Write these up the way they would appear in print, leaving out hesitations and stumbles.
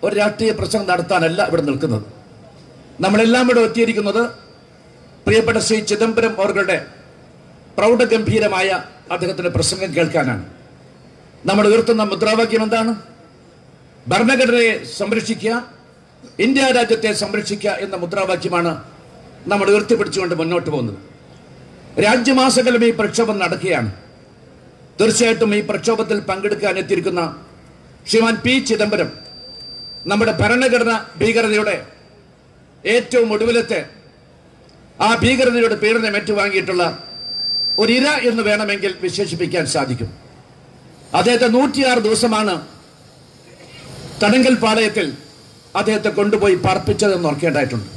ഒരു രാഷ്ട്രീയ പ്രസംഗം നടത്താനല്ല ഇവിടെ നിൽക്കുന്നത്. നമ്മളെല്ലാം ഇവിടെ എത്തിയിരിക്കുന്നത് പ്രിയപ്പെട്ട ശ്രീ ചിദംബരം അവരുടെ പ്രൗഢഗംഭീരമായ അദ്ദേഹത്തിന്റെ പ്രസംഗം കേൾക്കാനാണ്. നമ്മൾ ഉയർത്തുന്ന മുദ്രാവാക്യം എന്താണ്? ഭരണഘടനയെ സംരക്ഷിക്കുക, ഇന്ത്യ രാജ്യത്തെ സംരക്ഷിക്കുക എന്ന മുദ്രാവാക്യമാണ് നമ്മൾ ഉയർത്തിപ്പിടിച്ചുകൊണ്ട് മുന്നോട്ട് പോകുന്നത്. രാജ്യമാസകലം ഈ പ്രക്ഷോഭം നടക്കുകയാണ്. തീർച്ചയായിട്ടും ഈ പ്രക്ഷോഭത്തിൽ പങ്കെടുക്കാൻ എത്തിയിരിക്കുന്ന ശ്രീമാൻ പി ചിദംബരം നമ്മുടെ ഭരണഘടന ഭീകരതയുടെ ഏറ്റവും ഒടുവിലത്തെ ആ ഭീകരതയുടെ പീഡനം ഏറ്റുവാങ്ങിയിട്ടുള്ള ഒരു ഇര എന്ന് വേണമെങ്കിൽ വിശേഷിപ്പിക്കാൻ സാധിക്കും. അദ്ദേഹത്തെ 106 ദിവസമാണ് തടങ്കൽ പാളയത്തിൽ അദ്ദേഹത്തെ കൊണ്ടുപോയി പാർപ്പിച്ചതെന്ന് ഓർക്കേണ്ടതായിട്ടുണ്ട്.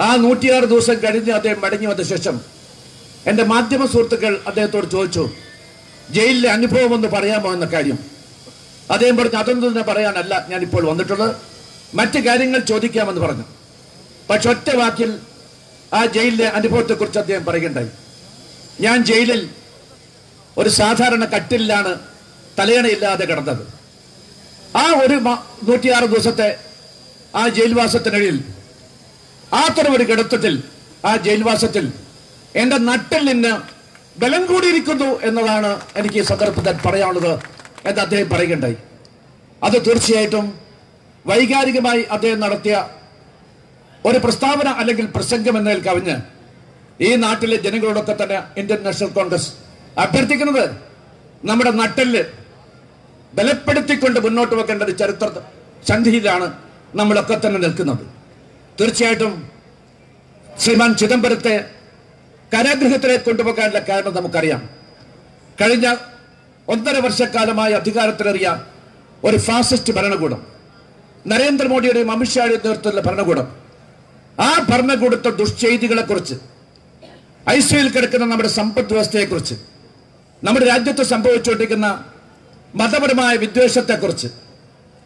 ആ 106 ദിവസം കഴിഞ്ഞ് അദ്ദേഹം മടങ്ങി വന്ന ശേഷം എൻ്റെ മാധ്യമ സുഹൃത്തുക്കൾ അദ്ദേഹത്തോട് ചോദിച്ചു, ജയിലിലെ അനുഭവം ഒന്ന് പറയാമോ എന്ന കാര്യം. അദ്ദേഹം പറഞ്ഞു, അതൊന്നും തന്നെ പറയാനല്ല ഞാനിപ്പോൾ വന്നിട്ടുള്ളത്, മറ്റു കാര്യങ്ങൾ ചോദിക്കാമെന്ന് പറഞ്ഞു. പക്ഷെ ഒറ്റ വാക്കിൽ ആ ജയിലിലെ അനുഭവത്തെക്കുറിച്ച് അദ്ദേഹം പറയുകയുണ്ടായി. ഞാൻ ജയിലിൽ ഒരു സാധാരണ കട്ടിലാണ് തലയണയില്ലാതെ കിടന്നത്. ആ ഒരു 106 ദിവസത്തെ ആ ജയിൽവാസത്തിനിടയിൽ അത്തരം ഒരു കിടത്തത്തിൽ ആ ജയിൽവാസത്തിൽ എൻ്റെ നട്ടെല്ലിന് ബലം കൂടിയിരിക്കുന്നു എന്നതാണ് എനിക്ക് ഈ സന്ദർഭത്തിൽ പറയാനുള്ളത് എന്ന് അദ്ദേഹം പറയുകയുണ്ടായി. അത് തീർച്ചയായിട്ടും വൈകാരികമായി അദ്ദേഹം നടത്തിയ ഒരു പ്രസ്താവന അല്ലെങ്കിൽ പ്രസംഗം എന്നതിൽ കവിഞ്ഞ് ഈ നാട്ടിലെ ജനങ്ങളോടൊക്കെ തന്നെ ഇന്ത്യൻ നാഷണൽ കോൺഗ്രസ് അഭ്യർത്ഥിക്കുന്നത് നമ്മുടെ നട്ടെല്ല് ബലപ്പെടുത്തിക്കൊണ്ട് മുന്നോട്ട് വെക്കേണ്ട ഒരു ചരിത്ര സന്ധിയിലാണ് നമ്മളൊക്കെ തന്നെ നിൽക്കുന്നത്. തീർച്ചയായിട്ടും ശ്രീമാൻ ചിദംബരത്തെ കാരാഗൃഹത്തിലേക്ക് കൊണ്ടുപോകാനുള്ള കാരണം നമുക്കറിയാം. കഴിഞ്ഞ 1.5 വർഷക്കാലമായി അധികാരത്തിലേറിയ ഒരു ഫാസിസ്റ്റ് ഭരണകൂടം, നരേന്ദ്രമോദിയുടെയും അമിത്ഷായുടെയും നേതൃത്വത്തിലുള്ള ഭരണകൂടം, ആ ഭരണകൂടത്തെ ദുഷ്ചെയ്തികളെ കുറിച്ച്, ഐസിയിൽ കിടക്കുന്ന നമ്മുടെ സമ്പദ് വ്യവസ്ഥയെക്കുറിച്ച്, നമ്മുടെ രാജ്യത്ത് സംഭവിച്ചുകൊണ്ടിരിക്കുന്ന മതപരമായ വിദ്വേഷത്തെക്കുറിച്ച്,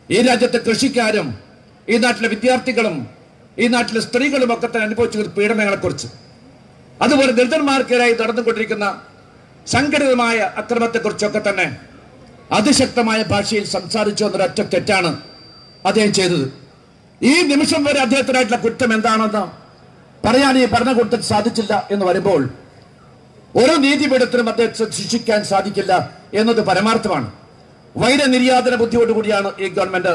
ഈ രാജ്യത്തെ കൃഷിക്കാരും ഈ നാട്ടിലെ വിദ്യാർത്ഥികളും ഈ നാട്ടിലെ സ്ത്രീകളും ഒക്കെ തന്നെ അനുഭവിച്ച പീഡനങ്ങളെക്കുറിച്ച്, അതുപോലെ ദളിതന്മാർക്കെതിരായി നടന്നുകൊണ്ടിരിക്കുന്ന സംഘടിതമായ അക്രമത്തെക്കുറിച്ചൊക്കെ തന്നെ അതിശക്തമായ ഭാഷയിൽ സംസാരിച്ചു എന്നൊരൊറ്റ തെറ്റാണ് അദ്ദേഹം ചെയ്തത്. ഈ നിമിഷം വരെ അദ്ദേഹത്തിനായിട്ടുള്ള കുറ്റം എന്താണെന്ന് പറയാൻ ഈ ഭരണകൂടത്തിന് സാധിച്ചില്ല എന്ന് വരുമ്പോൾ ഓരോ നീതിപീഠത്തിനും അദ്ദേഹത്തെ ശിക്ഷിക്കാൻ സാധിക്കില്ല എന്നത് പരമാർത്ഥമാണ്. വൈരനിര്യാതന ബുദ്ധിയോടുകൂടിയാണ് ഈ ഗവൺമെന്റ്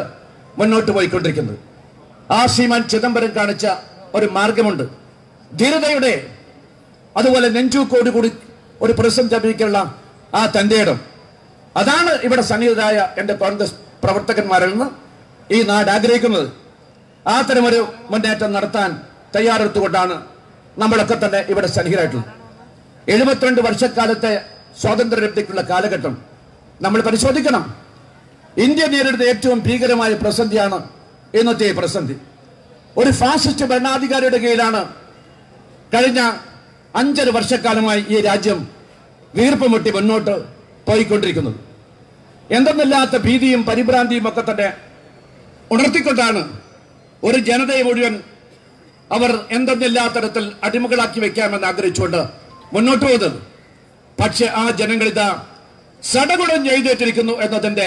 മുന്നോട്ട് പോയിക്കൊണ്ടിരിക്കുന്നത്. ആ ശ്രീമാൻ ചിദംബരം കാണിച്ച ഒരു മാർഗമുണ്ട്. ധീരതയുടെ അതുപോലെ നെഞ്ചൂക്കോടുകൂടി ഒരു പ്രതിസന്ധി അഭിനയിക്കാനുള്ള ആ തന്റെ ഇടം, അതാണ് ഇവിടെ സന്നിഹിതരായ എൻ്റെ കോൺഗ്രസ് പ്രവർത്തകന്മാരിൽ നിന്ന് ഈ നാട് ആഗ്രഹിക്കുന്നത്. അത്തരമൊരു മുന്നേറ്റം നടത്താൻ തയ്യാറെടുത്തുകൊണ്ടാണ് നമ്മളൊക്കെ തന്നെ ഇവിടെ സന്നിഹിതരായിട്ടുള്ളത്. 72 വർഷക്കാലത്തെ സ്വാതന്ത്ര്യലബ്ധിക്കുള്ള കാലഘട്ടം നമ്മൾ പരിശോധിക്കണം. ഇന്ത്യ നേരിടുന്ന ഏറ്റവും ഭീകരമായ പ്രതിസന്ധിയാണ് ഇന്നത്തെ പ്രതിസന്ധി. ഒരു ഫാസിസ്റ്റ് ഭരണാധികാരിയുടെ കീഴിലാണ് കഴിഞ്ഞ 5 വർഷക്കാലമായി ഈ രാജ്യം വീർപ്പുമുട്ടി മുന്നോട്ട് പോയിക്കൊണ്ടിരിക്കുന്നത്. എന്തെന്നില്ലാത്ത ഭീതിയും പരിഭ്രാന്തിയും ഒക്കെ തന്നെ ഉണർത്തിക്കൊണ്ടാണ് ഒരു ജനതയെ മുഴുവൻ അവർ എന്തെന്നില്ലാത്തരത്തിൽ അടിമകളാക്കി വെക്കാമെന്ന് ആഗ്രഹിച്ചുകൊണ്ട് മുന്നോട്ട് പോകുന്നത്. പക്ഷെ ആ ജനങ്ങളിതാ സടകുടം ചെയ്തേറ്റിരിക്കുന്നു എന്നതിന്റെ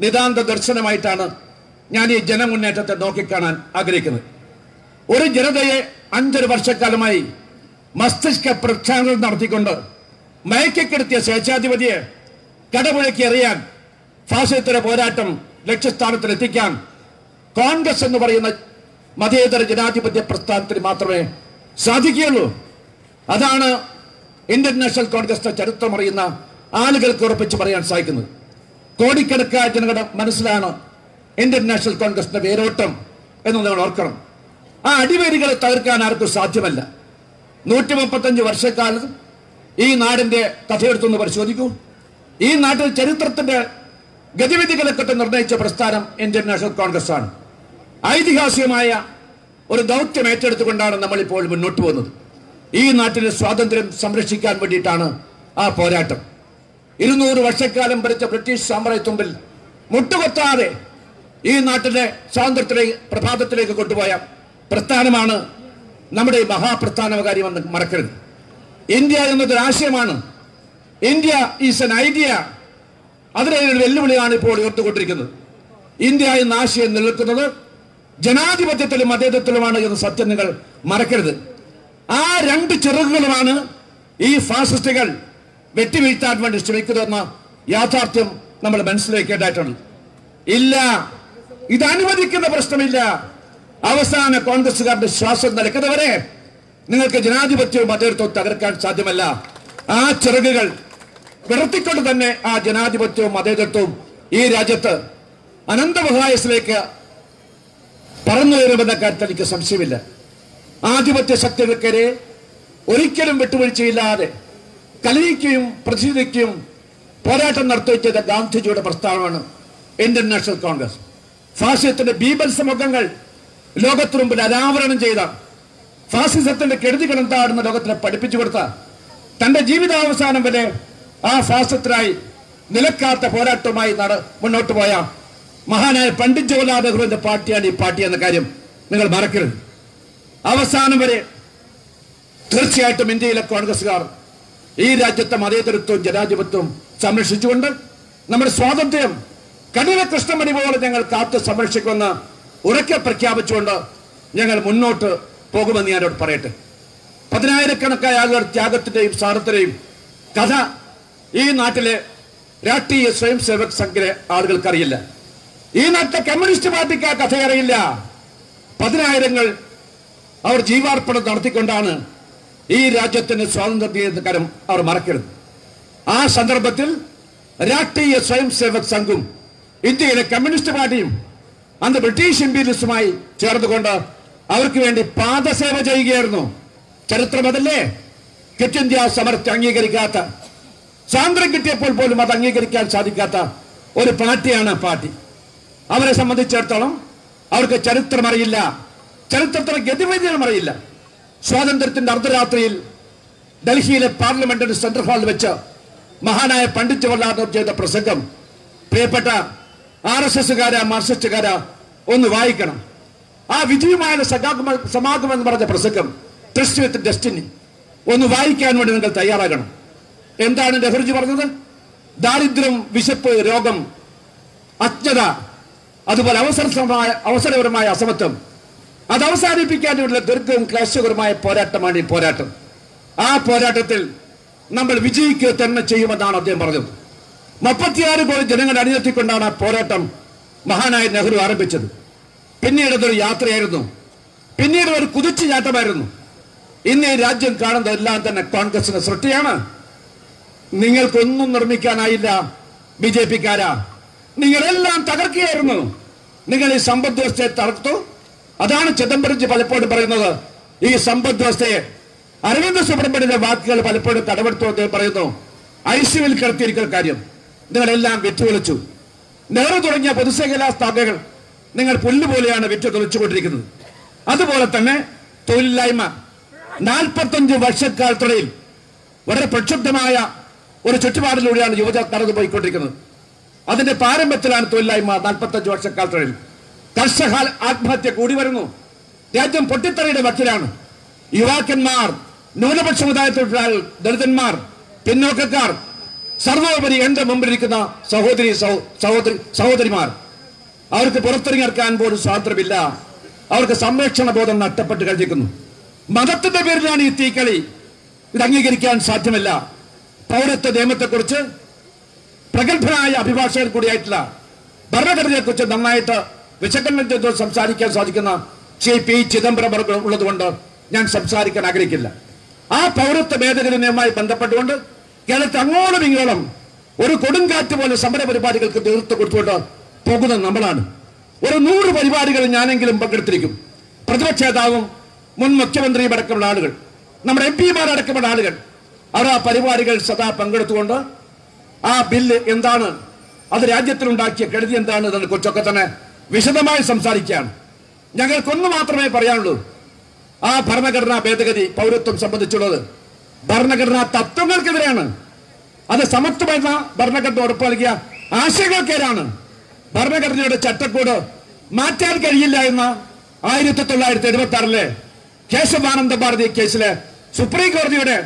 നിതാന്ത ദർശനമായിട്ടാണ് ഞാൻ ഈ ജനമുന്നേറ്റത്തെ നോക്കിക്കാണാൻ ആഗ്രഹിക്കുന്നത്. ഒരു ജനതയെ 5 വർഷക്കാലമായി മസ്തിഷ്ക പ്രക്ഷാളനം നടത്തിക്കൊണ്ട് മയക്കിക്കെടുത്തിയ സ്വേച്ഛാധിപതിയെ കടപുഴക്കി എറിയാൻ, ഫാസിസത്തിന്റെ പോരാട്ടം ലക്ഷ്യസ്ഥാനത്തിലെത്തിക്കാൻ കോൺഗ്രസ് എന്ന് പറയുന്ന മതേതര ജനാധിപത്യ പ്രസ്ഥാനത്തിന് മാത്രമേ സാധിക്കുകയുള്ളൂ. അതാണ് ഇന്ത്യൻ നാഷണൽ കോൺഗ്രസിന്റെ ചരിത്രമറിയുന്ന ആളുകൾക്ക് ഉറപ്പിച്ച് പറയാൻ സാധിക്കുന്നത്. കോടിക്കണക്കായ ജനങ്ങളുടെ മനസ്സിലാണ് ഇന്ത്യൻ നാഷണൽ കോൺഗ്രസിന്റെ വേരോട്ടം എന്ന് നമ്മൾ ഓർക്കണം. ആ അടിവേരുകളെ തകർക്കാൻ ആർക്കും സാധ്യമല്ല. 135 വർഷക്കാലം ഈ നാടിന്റെ കഥയെടുത്തൊന്ന് പരിശോധിക്കൂ. ഈ നാട്ടിൽ ചരിത്രത്തിന്റെ ഗതിവിധികളൊക്കെ നിർണയിച്ച പ്രസ്ഥാനം ഇന്ത്യൻ നാഷണൽ കോൺഗ്രസ് ആണ്. ഐതിഹാസികമായ ഒരു ദൗത്യം ഏറ്റെടുത്തുകൊണ്ടാണ് നമ്മളിപ്പോൾ മുന്നോട്ട് പോകുന്നത്. ഈ നാട്ടിലെ സ്വാതന്ത്ര്യം സംരക്ഷിക്കാൻ വേണ്ടിയിട്ടാണ് ആ പോരാട്ടം. 200 വർഷക്കാലം ഭരിച്ച ബ്രിട്ടീഷ് സാമ്രാജ്യത്തുമ്പിൽ മുട്ടുകൊത്താതെ ഈ നാട്ടിലെ സ്വാതന്ത്ര്യത്തിലേക്ക് പ്രഭാതത്തിലേക്ക് കൊണ്ടുപോയ പ്രസ്ഥാനമാണ് നമ്മുടെ ഈ മഹാപ്രസ്ഥാനകാര്യമെന്ന് മറക്കരുത്. ഇന്ത്യ എന്നതൊരു ആശയമാണ്. India is an idea. അതിനൊരു വെല്ലുവിളിയാണ് ഇപ്പോൾ ഉയർത്തുകൊണ്ടിരിക്കുന്നത്. ഇന്ത്യ എന്ന ആശയം നിലനിൽക്കുന്നത് ജനാധിപത്യത്തിലും മതേതരത്തിലുമാണ് എന്ന സത്യം നിങ്ങൾ മറക്കരുത്. ആ രണ്ട് ചിറകുകളുമാണ് ഈ ഫാസിസ്റ്റുകൾ വെട്ടിവീഴ്ത്താൻ വേണ്ടി ശ്രമിക്കുന്നതെന്ന യാഥാർത്ഥ്യം നമ്മൾ മനസ്സിലാക്കേണ്ടതായിട്ടുണ്ട്. ഇല്ല, ഇത് അനുവദിക്കുന്ന പ്രശ്നമില്ല. അവസാന കോൺഗ്രസുകാരുടെ ശ്വാസം നിലക്കുന്നവരെ നിങ്ങൾക്ക് ജനാധിപത്യവും മതേതരത്വവും തകർക്കാൻ സാധ്യമല്ല. ആ ചിറകുകൾ വിടർത്തിക്കൊണ്ട് തന്നെ ആ ജനാധിപത്യവും മതേതരത്വവും ഈ രാജ്യത്ത് അനന്തമഹായസിലേക്ക് പറന്നു വരുമെന്ന കാര്യത്തിൽ എനിക്ക് സംശയമില്ല. ആധിപത്യ ശക്തികൾക്കെതിരെ ഒരിക്കലും വിട്ടുവീഴ്ചയില്ലാതെ കലഹിക്കുകയും പ്രതിഷേധിക്കുകയും പോരാട്ടം നടത്തുകയും ചെയ്ത ഗാന്ധിജിയുടെ പ്രസ്ഥാനമാണ് ഇന്ത്യൻ നാഷണൽ കോൺഗ്രസ്. ഫാസിസത്തിന്റെ ബീഭത്സമുഖങ്ങൾ ലോകത്തിനു മുമ്പിൽ അനാവരണം ചെയ്ത, ഫാസിസത്തിന്റെ കെടുതികൾ എന്താണെന്ന് ലോകത്തിനെ പഠിപ്പിച്ചു കൊടുത്ത, തന്റെ ജീവിതാവസാനം വരെ ആ ഫാസിസത്തിനായി നിലക്കാത്ത പോരാട്ടവുമായി മുന്നോട്ട് പോയ മഹാനായ പണ്ഡിറ്റ് ജവഹർലാൽ നെഹ്റുവിന്റെ പാർട്ടിയാണ് ഈ പാർട്ടി എന്ന കാര്യം നിങ്ങൾ മറക്കരുത്. അവസാനം വരെ തീർച്ചയായിട്ടും ഇന്ത്യയിലെ കോൺഗ്രസുകാർ ഈ രാജ്യത്തെ മതേതരത്വവും ജനാധിപത്യവും സംരക്ഷിച്ചുകൊണ്ട് നമ്മുടെ സ്വാതന്ത്ര്യം കഠിന കൃഷ്ണമണി പോലെ ഞങ്ങൾ കാത്തു സംരക്ഷിക്കുമെന്ന് ഉറക്കെ പ്രഖ്യാപിച്ചുകൊണ്ട് ഞങ്ങൾ മുന്നോട്ട് പോകുമെന്ന് ഞാനോട് പറയട്ടെ. 10,000-കണക്കായ ആളുകൾ ത്യാഗത്തിന്റെയും സാഹസത്തിന്റെയും കഥ ഈ നാട്ടിലെ രാഷ്ട്രീയ സ്വയം സേവക് സംഘിലെ ആളുകൾക്കറിയില്ല. ഈ നാട്ടിലെ കമ്മ്യൂണിസ്റ്റ് പാർട്ടിക്ക് ആ കഥ അറിയില്ല. 10,000-ങ്ങൾ അവർ ജീവാർപ്പണം നടത്തിക്കൊണ്ടാണ് ഈ രാജ്യത്തിന് സ്വാതന്ത്ര്യം കാര്യം അവർ മറക്കരുത്. ആ സന്ദർഭത്തിൽ രാഷ്ട്രീയ സ്വയം സേവക് സംഘും ഇന്ത്യയിലെ കമ്മ്യൂണിസ്റ്റ് പാർട്ടിയും അന്ന് ബ്രിട്ടീഷ് ഇംപീരിയലിസ്റ്റുമായി ചേർന്നുകൊണ്ട് അവർക്ക് വേണ്ടി പാദസേവ ചെയ്യുകയായിരുന്നു. ചരിത്രം അതല്ലേ? ക്വിറ്റ് ഇന്ത്യ സമരത്തെ അംഗീകരിക്കാത്ത, സ്വാതന്ത്ര്യം കിട്ടിയപ്പോൾ പോലും അത് അംഗീകരിക്കാൻ സാധിക്കാത്ത ഒരു പാർട്ടിയാണ് പാർട്ടി. അവരെ സംബന്ധിച്ചിടത്തോളം അവർക്ക് ചരിത്രം അറിയില്ല, ചരിത്രത്തിന് ഗതിവൈദ്യം അറിയില്ല. സ്വാതന്ത്ര്യത്തിന്റെ അർദ്ധരാത്രിയിൽ ഡൽഹിയിലെ പാർലമെന്റിന്റെ സെൻട്രൽ ഹാളിൽ വെച്ച് മഹാനായ പണ്ഡിറ്റ് ജവഹർലാൽ നെഹ്റു ചെയ്ത പ്രസംഗം പ്രിയപ്പെട്ട RSSകാരാ മാർക്സിസ്റ്റുകാരാ ഒന്ന് വായിക്കണം. ആ വിധിയുമായ സമാഗമം എന്ന് പറഞ്ഞ പ്രസംഗം, ട്രസ്റ്റ് വിത്ത് ഡെസ്റ്റിനി, ഒന്ന് വായിക്കാൻ വേണ്ടി നിങ്ങൾ തയ്യാറാകണം. എന്താണ് നെഹ്റുജി പറഞ്ഞത്? ദാരിദ്ര്യം, വിശപ്പ്, രോഗം, അജ്ഞത, അതുപോലെ അവസരപരമായ അസമത്വം, അത് അവസാനിപ്പിക്കാനുള്ള ദീർഘവും ക്ലേശകരമായ പോരാട്ടമാണ് ഈ പോരാട്ടം. ആ പോരാട്ടത്തിൽ നമ്മൾ വിജയിക്കുക തന്നെ ചെയ്യുമെന്നാണ് അദ്ദേഹം പറഞ്ഞത്. 36 കോടി ജനങ്ങൾ അണിനിരത്തിക്കൊണ്ടാണ് ആ പോരാട്ടം മഹാനായ നെഹ്റു ആരംഭിച്ചത്. പിന്നീട് അതൊരു യാത്രയായിരുന്നു, പിന്നീട് ഒരു കുതിച്ചുചാട്ടമായിരുന്നു. ഇന്ന് ഈ രാജ്യം കാണുന്നതെല്ലാം തന്നെ കോൺഗ്രസിന്റെ സൃഷ്ടിയാണ്. നിങ്ങൾക്കൊന്നും നിർമ്മിക്കാനായില്ല BJP-ക്കാരാ. നിങ്ങളെല്ലാം തകർക്കുകയായിരുന്നു. നിങ്ങൾ ഈ സമ്പദ് വ്യവസ്ഥയെ തകർത്തു. അതാണ് ചിദംബരംജി പലപ്പോഴും പറയുന്നത്. ഈ സമ്പദ് വ്യവസ്ഥയെ അരവിന്ദ് സുബ്രഹ്മണ്യന്റെ വാക്കുകൾ പലപ്പോഴും കടമെടുത്തു അദ്ദേഹം പറയുന്നു. ICUവിൽ കിടത്തിയിരിക്കുന്ന കാര്യം നിങ്ങളെല്ലാം വിറ്റുതൊളിച്ചു. നെഹ്റു തുടങ്ങിയ പൊതുമേഖലാ സ്ഥാപനങ്ങൾ നിങ്ങൾ പുല്ലുപോലെയാണ് വിറ്റുതൊളിച്ചുകൊണ്ടിരിക്കുന്നത്. അതുപോലെ തന്നെ തൊഴിലില്ലായ്മ 45 വർഷക്കാലത്തിടയിൽ വളരെ പ്രക്ഷുബ്ധമായ ഒരു ചുറ്റുപാടിലൂടെയാണ് യുവജന കടന്നു പോയിക്കൊണ്ടിരിക്കുന്നത്. അതിന്റെ പാരമ്പര്യത്തിലാണ് തൊഴിലില്ലായ്മ. 45 വർഷക്കാലത്തിടയിൽ കർഷക ആത്മഹത്യ കൂടി വരുന്നു. രാജ്യം പൊട്ടിത്തെറിയുടെ വക്കിലാണ്. യുവാക്കന്മാർ, ന്യൂനപക്ഷ സമുദായത്തിലുള്ള ദളിതന്മാർ, പിന്നോക്കക്കാർ, സർവോപരി എന്റെ മുമ്പിലിരിക്കുന്ന സഹോദരിമാർ, അവർക്ക് പുറത്തിറങ്ങിക്കാൻ പോലും സ്വാതന്ത്ര്യമില്ല. അവർക്ക് സംരക്ഷണ ബോധം നഷ്ടപ്പെട്ട് കഴിഞ്ഞിരിക്കുന്നു. മതത്തിന്റെ പേരിലാണ് ഈ തീക്കളി. ഇത് അംഗീകരിക്കാൻ സാധ്യമല്ല. പൗരത്വ നിയമത്തെക്കുറിച്ച് പ്രഗത്ഭനായ അഭിഭാഷകൻ കൂടിയായിട്ടുള്ള, ഭരണഘടനയെക്കുറിച്ച് നന്നായിട്ട് വിശകലനം ചെയ്ത് സംസാരിക്കാൻ സാധിക്കുന്ന P. ചിദംബരം ഉള്ളതുകൊണ്ട് ഞാൻ സംസാരിക്കാൻ ആഗ്രഹിക്കില്ല. ആ പൗരത്വ ഭേദഗതി നിയമവുമായി ബന്ധപ്പെട്ടുകൊണ്ട് കേരളത്തിൽ അങ്ങോളം ഇങ്ങോളം ഒരു കൊടുങ്കാറ്റ് പോലെ സമര പരിപാടികൾക്ക് നേതൃത്വം കൊടുത്തുകൊണ്ട് പോകുന്ന നമ്മളാണ്. ഒരു 100 പരിപാടികൾ ഞാനെങ്കിലും പങ്കെടുത്തിരിക്കും. പ്രതിപക്ഷ നേതാവും മുൻ മുഖ്യമന്ത്രിയും അടക്കമുള്ള ആളുകൾ, നമ്മുടെ MP-മാരടക്കമുള്ള ആളുകൾ, അവർ ആ പരിപാടികൾ സദാ പങ്കെടുത്തുകൊണ്ട് ആ ബില്ല് എന്താണ്, അത് രാജ്യത്തിനുണ്ടാക്കിയ കെടുതി എന്താണ് എന്നതിനെ കുറിച്ചൊക്കെ തന്നെ വിശദമായി സംസാരിക്കുകയാണ്. ഞങ്ങൾക്കൊന്നു മാത്രമേ പറയാനുള്ളൂ. ആ ഭരണഘടനാ ഭേദഗതി പൗരത്വം സംബന്ധിച്ചുള്ളത് ഭരണഘടനാ തത്വങ്ങൾക്കെതിരെയാണ്. അത് സമത്വമെന്ന ഭരണഘടന ഉറപ്പ് നൽകിയ ആശയങ്ങൾക്കെതിരാണ്. ഭരണഘടനയുടെ ചട്ടക്കൂട് മാറ്റാൻ കഴിയില്ല എന്ന 1976 കേശവാനന്ദ ഭാരതി കേസിലെ സുപ്രീം കോടതിയുടെ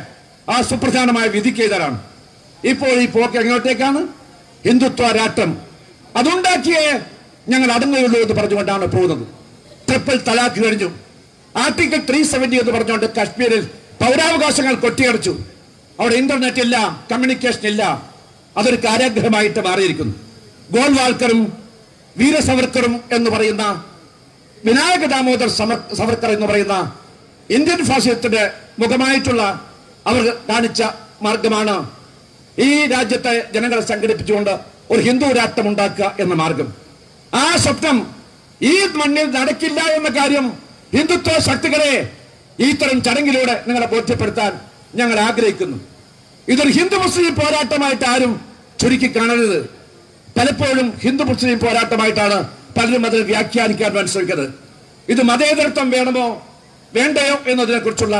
ആ സുപ്രധാനമായ വിധിക്കെതിരാണ്. ഇപ്പോൾ ഈ പോക്ക് എങ്ങോട്ടേക്കാണ്? ഹിന്ദുത്വ രാഷ്ട്രം അതുണ്ടാക്കിയ ഞങ്ങൾ അടങ്ങുകയുള്ളൂ എന്ന് പറഞ്ഞുകൊണ്ടാണ് പോകുന്നത്. ട്രിപ്പിൾ തലാഖ് കഴിഞ്ഞു. ആർട്ടിക്കിൾ 370 എന്ന് പറഞ്ഞുകൊണ്ട് കാശ്മീരിൽ പൗരാവകാശങ്ങൾ കൊട്ടിയടച്ചു. അവിടെ ഇന്റർനെറ്റ് ഇല്ല, കമ്മ്യൂണിക്കേഷൻ ഇല്ല. അതൊരു കാരാഗ്രഹമായിട്ട് മാറിയിരിക്കുന്നു. ഗോൾവാൾക്കറും വീര സവർക്കറും എന്ന് പറയുന്ന വിനായക ദാമോദർ സവർക്കർ എന്ന് പറയുന്ന ഇന്ത്യൻ ഫാസിസത്തിന്റെ മുഖമായിട്ടുള്ള അവർ കാണിച്ച മാർഗമാണ് ഈ രാജ്യത്തെ ജനങ്ങളെ സംഘടിപ്പിച്ചുകൊണ്ട് ഒരു ഹിന്ദു രാഷ്ട്രം ഉണ്ടാക്കുക എന്ന മാർഗം. ആ സ്വപ്നം ഈ മണ്ണിൽ നടക്കില്ല എന്ന കാര്യം ഹിന്ദുത്വ ശക്തികളെ ഇത്തരം ചടങ്ങിലൂടെ നിങ്ങളെ ബോധ്യപ്പെടുത്താൻ ഞങ്ങൾ ആഗ്രഹിക്കുന്നു. ഇതൊരു ഹിന്ദു മുസ്ലിം പോരാട്ടമായിട്ട് ആരും ചുരുക്കി കാണരുത്. പലപ്പോഴും ഹിന്ദു മുസ്ലിം പോരാട്ടമായിട്ടാണ് പലരും അതിൽ വ്യാഖ്യാനിക്കാൻ വേണ്ടി ശ്രമിക്കുന്നത്. ഇത് മതേതരത്വം വേണമോ വേണ്ടയോ എന്നതിനെ കുറിച്ചുള്ള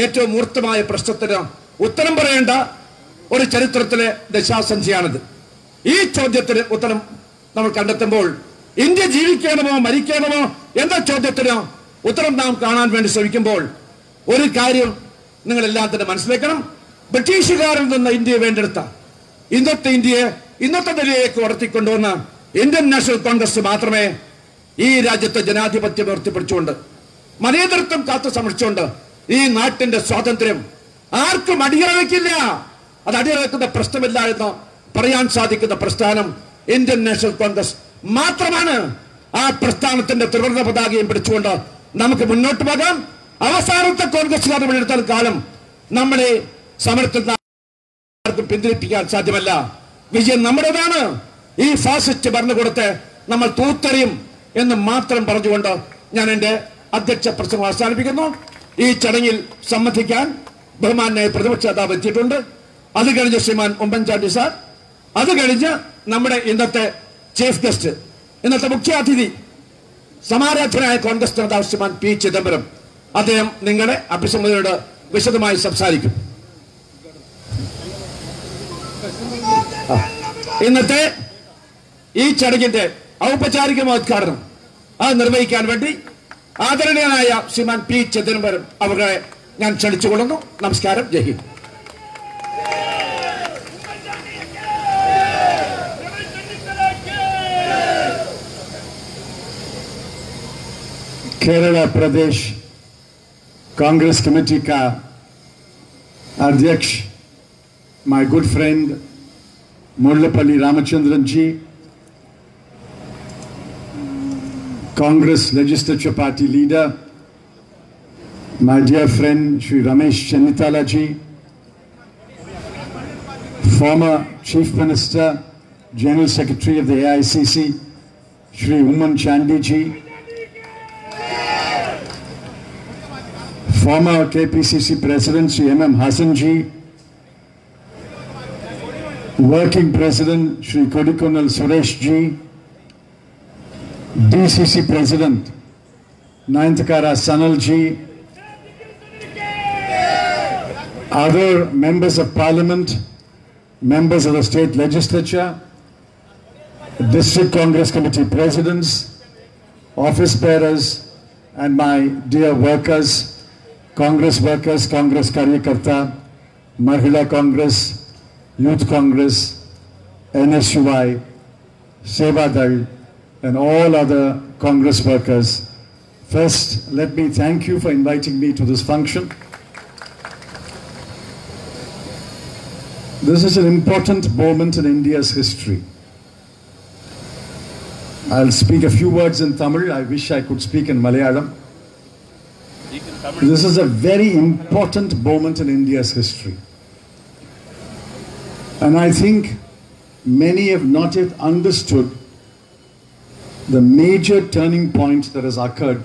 ഏറ്റവും മൂർത്തമായ പ്രശ്നത്തിന് ഉത്തരം പറയേണ്ട ഒരു ചരിത്രത്തിലെ ദശാസന്ധിയാണിത്. ഈ ചോദ്യത്തിന് ഉത്തരം നമ്മൾ കണ്ടെത്തുമ്പോൾ ഇന്ത്യ ജീവിക്കണമോ മരിക്കണമോ എന്ന ചോദ്യത്തിന് ഉത്തരം നാം കാണാൻ വേണ്ടി ശ്രമിക്കുമ്പോൾ ഒരു കാര്യം നിങ്ങളെല്ലാം തന്നെ മനസ്സിലാക്കണം. ബ്രിട്ടീഷുകാരിൽ നിന്ന് ഇന്ത്യയെ വേണ്ടെടുത്ത ഇന്നത്തെ ഇന്ത്യയെ ഇന്നത്തെ നിലയിലേക്ക് വളർത്തിക്കൊണ്ടുവന്ന ഇന്ത്യൻ നാഷണൽ കോൺഗ്രസ് മാത്രമേ ഈ രാജ്യത്തെ ജനാധിപത്യം ഉയർത്തിപ്പിടിച്ചുകൊണ്ട് മതേതരത്വം കാത്തു സംരക്ഷിച്ചുകൊണ്ട് ഈ നാട്ടിന്റെ സ്വാതന്ത്ര്യം ആർക്കും അടിയറവയ്ക്കില്ല, അത് അടിയറവെക്കുന്ന പ്രശ്നമില്ല എന്ന് പറയാൻ സാധിക്കുന്ന പ്രസ്ഥാനം ഇന്ത്യൻ നാഷണൽ കോൺഗ്രസ് മാത്രമാണ്. ആ പ്രസ്ഥാനത്തിന്റെ ത്രിവർണ്ണ പതാകയും പിടിച്ചുകൊണ്ട് നമുക്ക് മുന്നോട്ട് പോകാം. അവസാനത്തെ കോൺഗ്രസ്സുകാർ വിളിയെടുത്താൽ കാലം നമ്മളെ സമരത്തിൽ ആർക്കും പിന്തിരിപ്പിക്കാൻ സാധ്യമല്ല. വിജയം നമ്മുടേതാണ്. ഈ ഫാസിസ്റ്റ് ഭരണകൂടത്തെ നമ്മൾ തൂത്തെറിയും എന്ന് മാത്രം പറഞ്ഞുകൊണ്ട് ഞാൻ എന്റെ അധ്യക്ഷ പ്രസംഗം അവസാനിപ്പിക്കുന്നു. ഈ ചടങ്ങിൽ സംബന്ധിക്കാൻ ബഹുമാനായ പ്രതിപക്ഷ നേതാവ് എത്തിയിട്ടുണ്ട്. അത് കഴിഞ്ഞ് ശ്രീമാൻ ഉമ്മൻചാണ്ടി സാർ, അത് കഴിഞ്ഞ് നമ്മുടെ ഇന്നത്തെ ചീഫ് ഗസ്റ്റ്, ഇന്നത്തെ മുഖ്യാതിഥി സമാരാധനായ കോൺഗ്രസ് നേതാവ് ശ്രീമാൻ പി ചിദംബരം, അദ്ദേഹം നിങ്ങളെ അഭിസംബോധനയോട് വിശദമായി സംസാരിക്കും. ഇന്നത്തെ ഈ ചടങ്ങിന്റെ ഔപചാരികമായ ഉദ്ഘാടനം അത് നിർവഹിക്കാൻ വേണ്ടി ആദരണീയനായ ശ്രീമാൻ പി ചിദംബരം അവരെ ഞാൻ ക്ഷണിച്ചുകൊള്ളുന്നു. നമസ്കാരം. ജയ് ഹിന്ദ്. केरला प्रदेश कांग्रेस कमेटी का अध्यक्ष my good friend Mullappally Ramachandran ji, Congress legislature party leader my dear friend Shri Ramesh Chennithala ji, former chief minister general secretary of the AICC Shri Oommen Chandy ji, former KPCC President Sri M.M. Hassan ji, Working President Sri Kodikonal Suresh ji, DCC President Nayanthakara Sanal ji, other members of Parliament, members of the State Legislature, District Congress Committee Presidents, office bearers, and my dear workers, Congress workers, Congress Karyakarta, Mahila Congress, Youth Congress, NSUI, Seva Dal, and all other Congress workers. First, let me thank you for inviting me to this function. This is an important moment in India's history. I'll speak a few words in Tamil. I wish I could speak in Malayalam. This is a very important moment in India's history. And I think many have not yet understood the major turning point that has occurred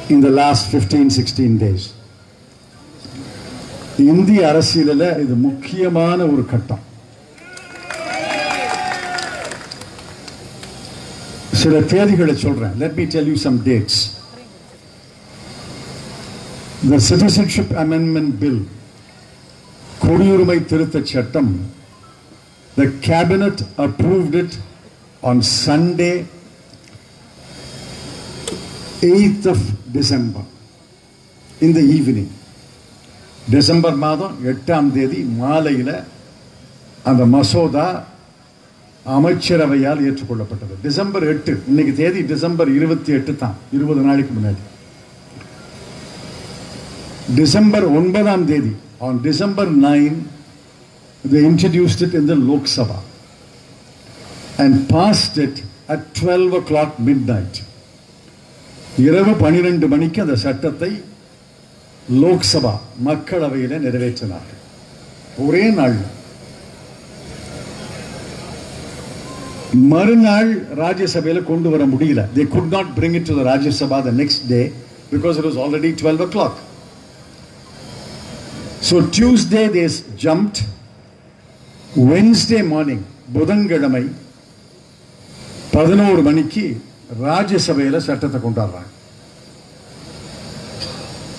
in the last 15-16 days. Indiya அரசியலில் இது முக்கியமான ஒரு கட்டம். சில தேதிகளை சொல்றேன். Let me tell you some dates. The Citizenship Amendment Bill, குடியுரிமை திருத்த சட்டம், the cabinet approved it on Sunday 8th of December in the evening. December மாதம் 8ஆம் தேதி மாலையில் அந்த மசோதா அமைச்சரவையால் ஏற்றுக்கொள்ளப்பட்டது. டிசம்பர் 8, இன்னைக்கு தேதி டிசம்பர் 28 தான், 20 நாளைக்கு முன்னாடி. டிசம்பர் 9ஆம் தேதி, on December 9, they introduced it in the Lok Sabha and passed it at 12 o'clock midnight. இரவு 12 மணிக்கு அந்த சட்டத்தை லோக்சபா மக்களவையில் நிறைவேற்றினார்கள். ஒரே நாள். மறுநாள் ராஜ்யசபையில் கொண்டு வர முடியல. They could not bring it to the Rajya Sabha the next day because it was already 12 o'clock. So Tuesday they jumped. Wednesday morning, புதன்கிழமை 11 மணிக்கு ராஜ்யசபையில் சட்டத்தை கொண்டாடுறாங்க.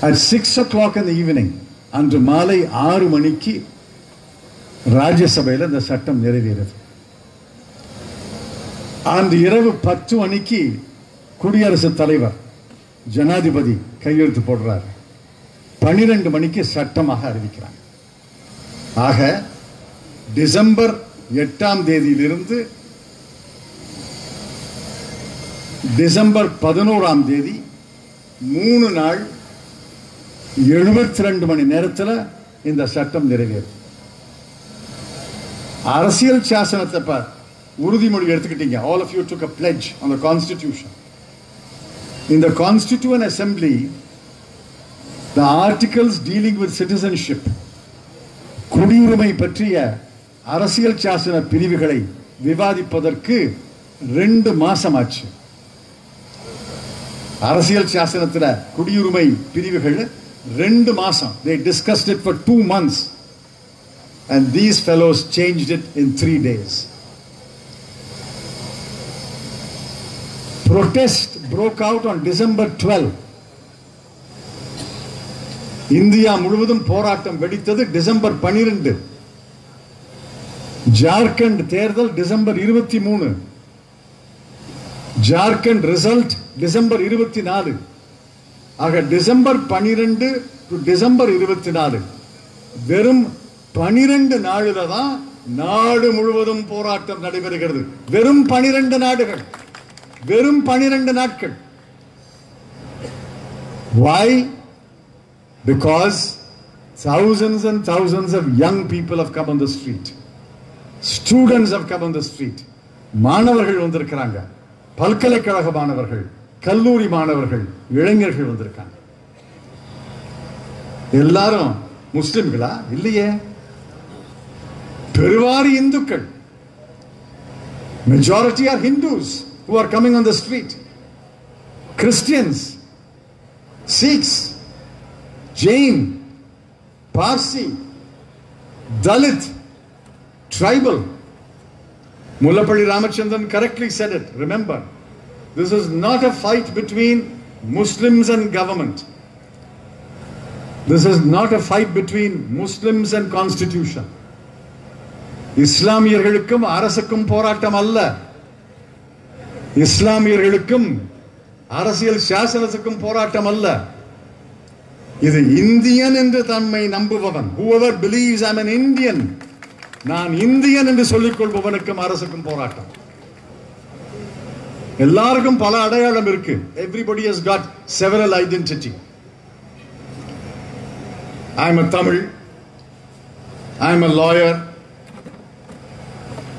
At 6 o'clock in the evening, அன்று மாலை 6 மணிக்கு ராஜ்யசபையில் இந்த சட்டம் நிறைவேறுது. அன்று இரவு 10 மணிக்கு குடியரசுத் தலைவர் ஜனாதிபதி கையெழுத்து போடுறார். 12 மணிக்கு சட்டமாக அறிவிக்கிறாங்க. ஆக டிசம்பர் 8ஆம் தேதியிலிருந்து டிசம்பர் 11ஆம் தேதி 3 நாள் 72 மணி நேரத்தில் இந்த சட்டம் நிறைவேறும். அரசியல் சாசனத்தை உறுதிமொழி எடுத்துக்கிட்டீங்க. All of you took a pledge on the Constitution. In the Constituent Assembly, the articles dealing with citizenship, குடியுரிமை பற்றிய அரசியல் சாசன பிரிவுகளை விவாதிப்பதற்கு 2 மாசம் ஆச்சு. அரசியல் சாசனத்தில் குடியுரிமை பிரிவுகள் 2 மாசம். They discussed it for 2 months and these fellows changed it in 3 days. Protest broke out on December 12. India முழுவதும் போராட்டம் வெடித்தது டிசம்பர் 12. ஜார்க்கண்ட் தேர்தல் டிசம்பர் 23. Jharkhand result December 24. ஆக டிசம்பர் 12 டு டிசம்பர் 24 வெறும் 12 நாளில தான் நாடு முழுவதும் போராட்டம் நடைபெறுகிறது. வெறும் 12 நாடுகள், வெறும் 12 நாட்கள். Why? Because thousands and thousands of young people have come on the street. Students have come on the street. மாணவர்கள் வந்திருக்கிறாங்க. பல்கலைக்கழக மாணவர்கள், கல்லூரி மாணவர்கள், இளைஞர்கள் வந்திருக்காங்க. எல்லாரும் முஸ்லிம்களா? இல்லையே. பெருவாரி இந்துக்கள். Majority are Hindus who are coming on the street. Christians, Sikhs, Jain, Parsi, Dalit, tribal. Mullapalli Ramachandran correctly said it. Remember, this is not a fight between Muslims and government. This is not a fight between Muslims and constitution. இஸ்லாமியர்களுக்கும் அரசுக்கும் போராட்டம் அல்ல. இஸ்லாமியர்களுக்கும் அரசியல் சாசனத்துக்கும் போராட்டம் அல்ல. இது Indian என்று தன்னை நம்புபவன், whoever believes I'm an Indian, நான் இந்தியன் என்று சொல்லிக் கொள்பவனுக்கும் அரசுக்கும் போராட்டம். எல்லாருக்கும் பல அடையாளம் இருக்கு. Everybody has got several identity. I'm a Tamil, I'm a lawyer,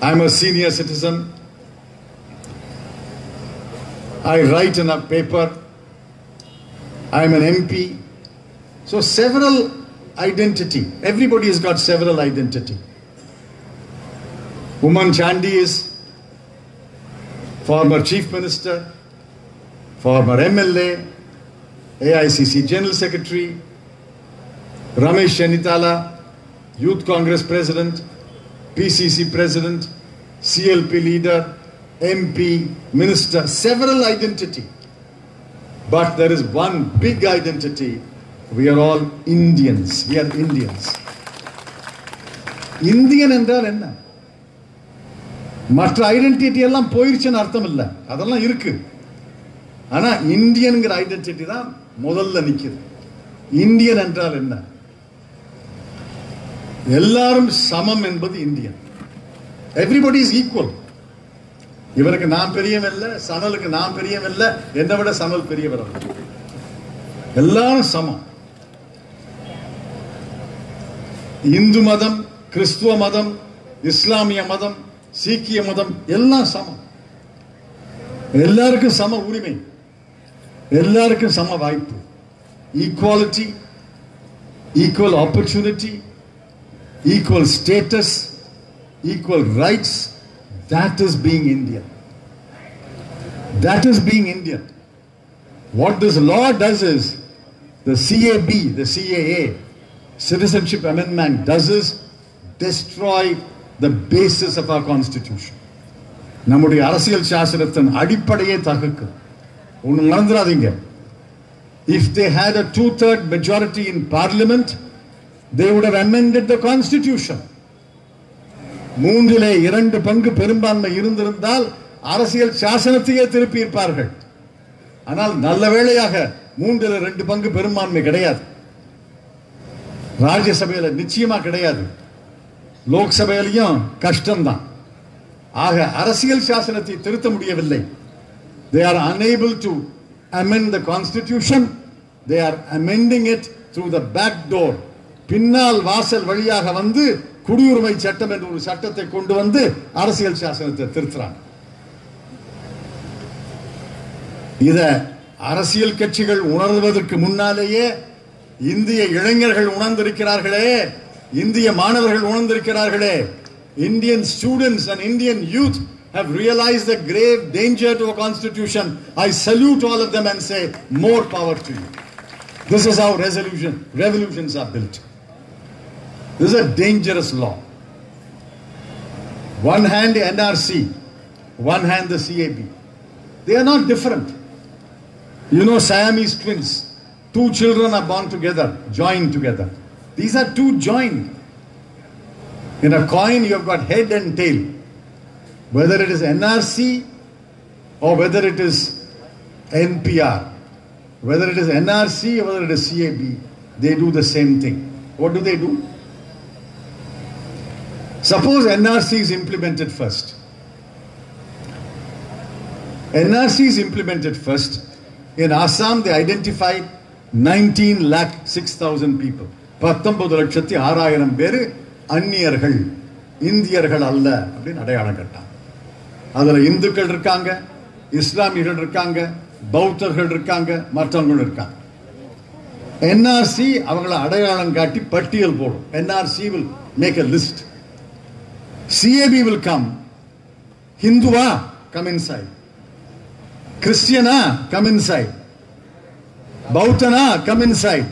I'm a senior citizen, I write in a paper, I'm an MP. So several identity. Everybody has got several identity. Uman Chandi is former chief minister, former MLA, AICC general secretary, Ramesh Chenitala, Youth Congress president, PCC president, CLP leader, MP, minister, several identity. But there is one big identity. We are all Indians. We are Indians. Indian என்றால் என்ன? மற்ற identity எல்லாம் போயிருச்சுன்னு அர்த்தம் இல்லை. அதெல்லாம் இருக்கு. ஆனா இந்தியன்ங்கிற identity தான் முதல்ல நிக்குது. இந்தியன் என்றால் என்ன? எல்லாரும் சமம் என்பது இந்தியன். Everybody is equal. இவருக்கு நான் பெரியவல்ல, சனலுக்கு நான் பெரியவல்ல, என்னை விட சனல் பெரியவர். எல்லாரும் சமம். இந்து மதம், கிறிஸ்துவ மதம், இஸ்லாமிய மதம், சீக்கிய மதம் எல்லாம் சமம். எல்லாருக்கும் சம உரிமை, எல்லாருக்கும் சம வாய்ப்பு. Equality, equal opportunity, equal status, equal rights. That is being Indian. That is being Indian. What this law does is, the CAB, the CAA, Citizenship Amendment, does is destroy the basis of our constitution. நம்முடைய அரசியல் சாசனத்தின் அடிப்படையை தகர்க்கு. ஒன்னு மறந்துடாதீங்க. If they had a 2/3 majority in parliament, they would have amended the constitution. மூன்றிலே 2 பங்கு பெரும்பான்மை இருந்திருந்தால் அரசியல் சாசனத்தையே திருப்பி இருப்பார்கள். ஆனால் நல்ல வேளையாக 3/2 பங்கு பெரும்பான்மை கிடையாது. ராஜ்யசபையில நிச்சயமா கிடையாது, லோக்சபையிலையும் கஷ்டம்தான். ஆக அரசியல் சாசனத்தை திருத்த முடியவில்லை. They are unable to amend the constitution. They are amending it through the back door. பின்னால் வாசல் வழியாக வந்து குடியுரிமை சட்டம் என்ற ஒரு சட்டத்தை கொண்டு வந்து அரசியல் சாசனத்தை திருத்துறாங்க. இத அரசியல் கட்சிகள் உணர்வதற்கு முன்னாலேயே இந்திய இளைஞர்கள் உணர்ந்திருக்கிறார்களே, இந்திய மாணவர்கள் உணர்ந்திருக்கிறார்களே. Indian students and Indian youth have realized the grave danger to a constitution. I salute all of them and say, more power to you. This is how revolutions are built. This is a dangerous law. One hand NRC, one hand the CAB. They are not different. You know, Siamese twins. 2 children are born together, joined together. These are 2 joined. In a coin, you have got head and tail. Whether it is NRC or whether it is NPR, whether it is NRC or whether it is CAB, they do the same thing. What do they do? Suppose NRC is implemented first. NRC is implemented first. In Assam, they identified 19,06,000 people. 19,06,000 பேரு அந்நியர்கள், இந்தியர்கள் அல்ல அப்படின்னு அடையாளம் கட்டாங்க. அதுல இந்துக்கள் இருக்காங்க, இஸ்லாமியர்கள் இருக்காங்க, பௌத்தர்கள் இருக்காங்க, மற்றவங்களும் இருக்காங்க. NRC அவங்களை அடையாளம் காட்டி பட்டியல் போடும். NRC will make a list. CAB will come. Hindua, come inside. Christiana, come inside. Bauthana, come inside.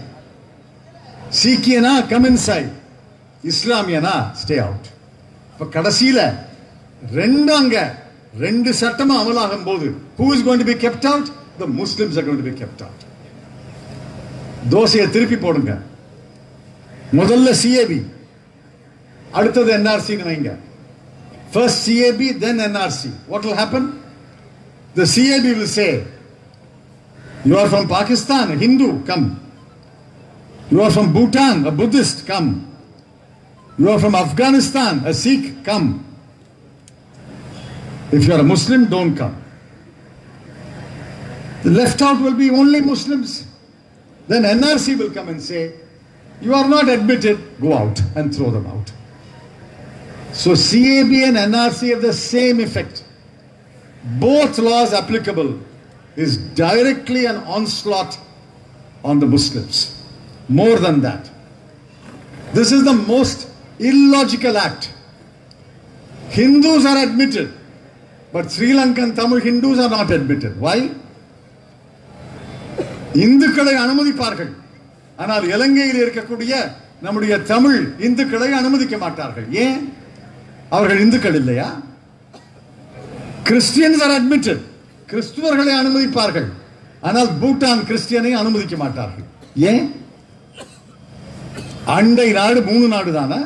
Sikhiyana, come inside. Islamiyana, stay out. இப்ப கடைசியில ரெண்டு சட்டமா அமலாகும் போது who is going to be kept out? The Muslims are going to be kept out. தோசையை திருப்பி போடுங்க. முதல்ல CAB, அடுத்தது NRC ன்னு வைங்க. First CAB, then NRC. What will happen? The CAB will say, you are from Pakistan, a Hindu, come. You are from Bhutan, a Buddhist, come. You are from Afghanistan, a Sikh, come. If you are a Muslim, don't come. The left out will be only Muslims. Then NRC will come and say, you are not admitted, go out, and throw them out. So CAB and NRC have the same effect. Both laws applicable is directly an onslaught on the Muslims. More than that. This is the most illogical act. Hindus are admitted, but Sri Lankan Tamil Hindus are not admitted. Why? இந்துக்களை அனுமதிப்பார்கள், ஆனால் இலங்கையில் இருக்கக்கூடிய நம்முடைய தமிழ் இந்துக்களை அனுமதிக்க மாட்டார்கள். ஏன்? அவர்கள் இந்துக்கள் இல்லையா? Christians are admitted. கிறிஸ்துவர்களை அனுமதிப்பார்கள், ஆனால் பூட்டான் கிறிஸ்டியனை அனுமதிக்க மாட்டார்கள். ஏன்? அண்டை நாடு 3 நாடு தானே.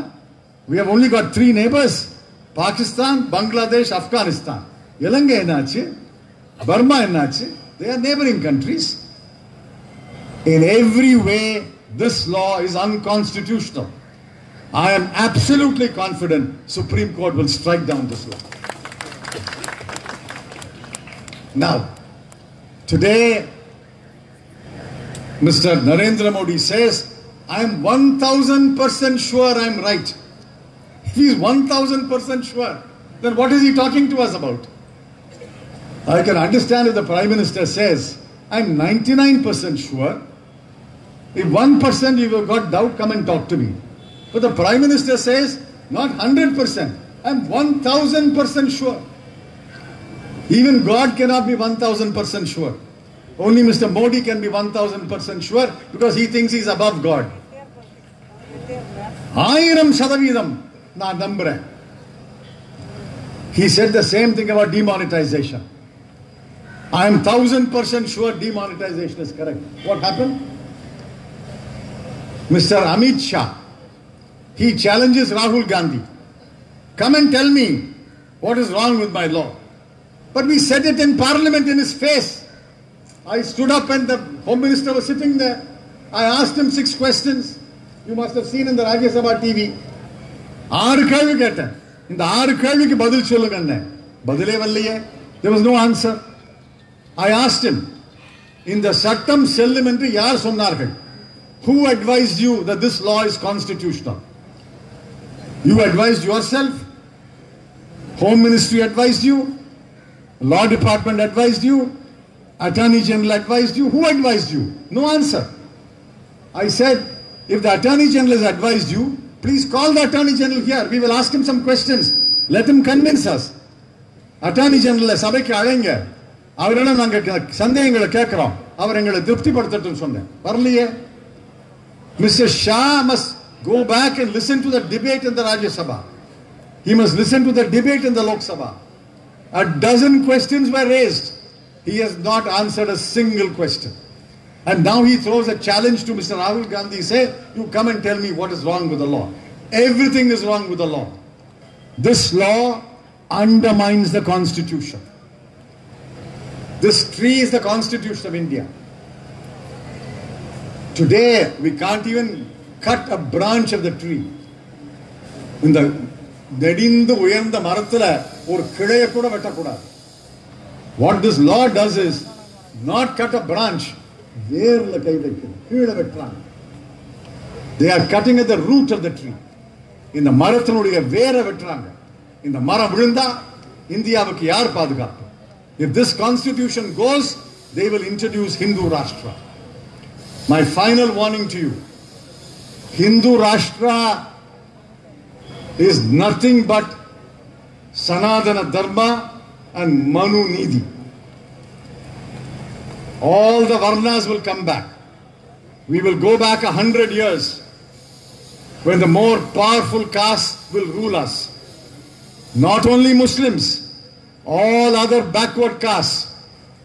We have only got 3 neighbors. Pakistan, Bangladesh, Afghanistan. இலங்கை என்னாச்சு? பர்மா என்னாச்சு? They are neighboring countries. In every way, this law is unconstitutional. I am absolutely confident Supreme Court will strike down this law. Now, today, Mr. Narendra Modi says, I am 1000% sure I am right. If he is 1000% sure, then what is he talking to us about? I can understand if the Prime Minister says, I am 99% sure. If 1% you have got doubt, come and talk to me. But the Prime Minister says, not 100%, I am 1000% sure. Even God cannot be 1000% sure. Only Mr. Modi can be 1000% sure because he thinks he is above God. Ayiram Shadavidam na nambure. He said the same thing about demonetization. I am 1000% sure demonetization is correct. What happened? Mr. Amit Shah, he challenges Rahul Gandhi. Come and tell me what is wrong with my law. But we said it in Parliament in his face. I stood up and the Home Minister was sitting there. I asked him 6 questions. You must have seen in the Rajya Sabha TV. 6 கேள்வி கேட்டேன். இந்த 6 கேள்விக்கு பதில் சொல்லுங்க என்ன. பதிலே வரலையே. There was no answer. I asked him, இந்த சட்டம் செல்லும் என்று யார் சொன்னார்கள்? Who advised you that this law is constitutional? You advised yourself? Home Ministry advised you? Law Department advised you? Attorney General advised you? Who advised you? No answer. I said, if the Attorney General has advised you, please call the Attorney General here. We will ask him some questions. Let him convince us. Attorney General சபைக்கு அழைங்க. அவரிடம் நாங்கள் சந்தேகங்களை கேட்கிறோம். அவர் எங்களை திருப்திப்படுத்தட்டும் சொன்னேன். வரலையே. Mr. Shah must go back and listen to the debate in the Rajya Sabha. He must listen to the debate in the Lok Sabha. A dozen questions were raised. He has not answered a single question. And now he throws a challenge to Mr. Rahul Gandhi. Say, you come and tell me what is wrong with the law. Everything is wrong with the law. This law undermines the Constitution. This tree is the Constitution of India. Today, we can't even cut a branch of the tree. In the நெடிந்து உயர்ந்த மரத்துல ஒரு கிளைய கூட வெட்டக்கூடாது. What this law does is not cut a branch, வேர்ல கை வைக்கணும், கீழே வெட்டுறாங்க. They are cutting at the root of the tree. இந்த மரத்தினுடைய வேரை வெட்டுறாங்க. இந்த மரம் விழுந்தா இந்தியாவுக்கு யார் பாதுகாப்பு? If this constitution goes, they will introduce Hindu Rashtra. My final warning to you, Hindu Rashtra is nothing but Sanatana Dharma and Manu Nidhi. All the Varnas will come back. We will go back 100 years when the more powerful castes will rule us. Not only Muslims, all other backward castes,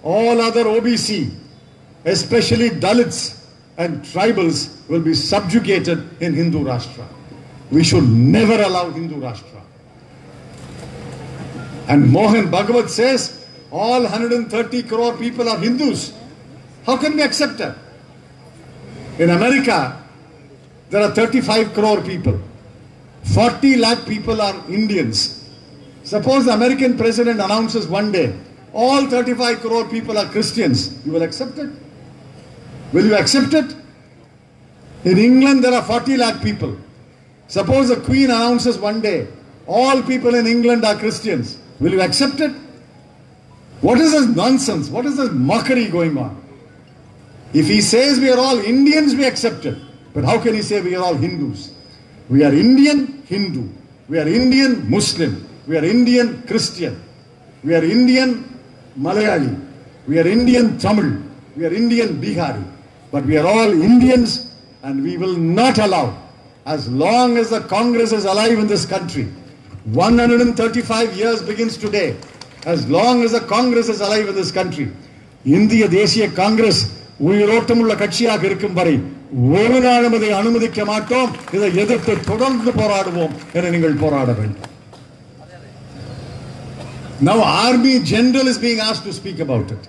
all other OBC, especially Dalits and tribals will be subjugated in Hindu Rashtra. We should never allow Hindu Rashtra. And Mohan Bhagwat says all 130 crore people are Hindus. How can we accept that? In America, there are 35 crore people. 40 lakh people are Indians. Suppose the American president announces one day, all 35 crore people are Christians. You will accept it? Will you accept it? In England, there are 40 lakh people. Suppose the Queen announces one day, all people in England are Christians. Will you accept it? What is this nonsense? What is this mockery going on? If he says we are all Indians, we accept it. But how can he say we are all Hindus? We are Indian Hindu. We are Indian Muslim. We are Indian Christian. We are Indian Malayali. We are Indian Tamil. We are Indian Bihari. But we are all Indians, and we will not allow, as long as the Congress is alive in this country, 135 years begins today, as long as the Congress is alive in this country, இந்திய தேசிய காங்கிரஸ் உயிரோட்டமுள்ள கட்சியாக இருக்கும் வரை ஒரு நாளும் இதை அனுமதிக்க மாட்டோம். இதை எதிர்த்து தொடர்ந்து போராடுவோம் என நீங்கள் போராட வேண்டும். Now Army General is being asked to speak about it.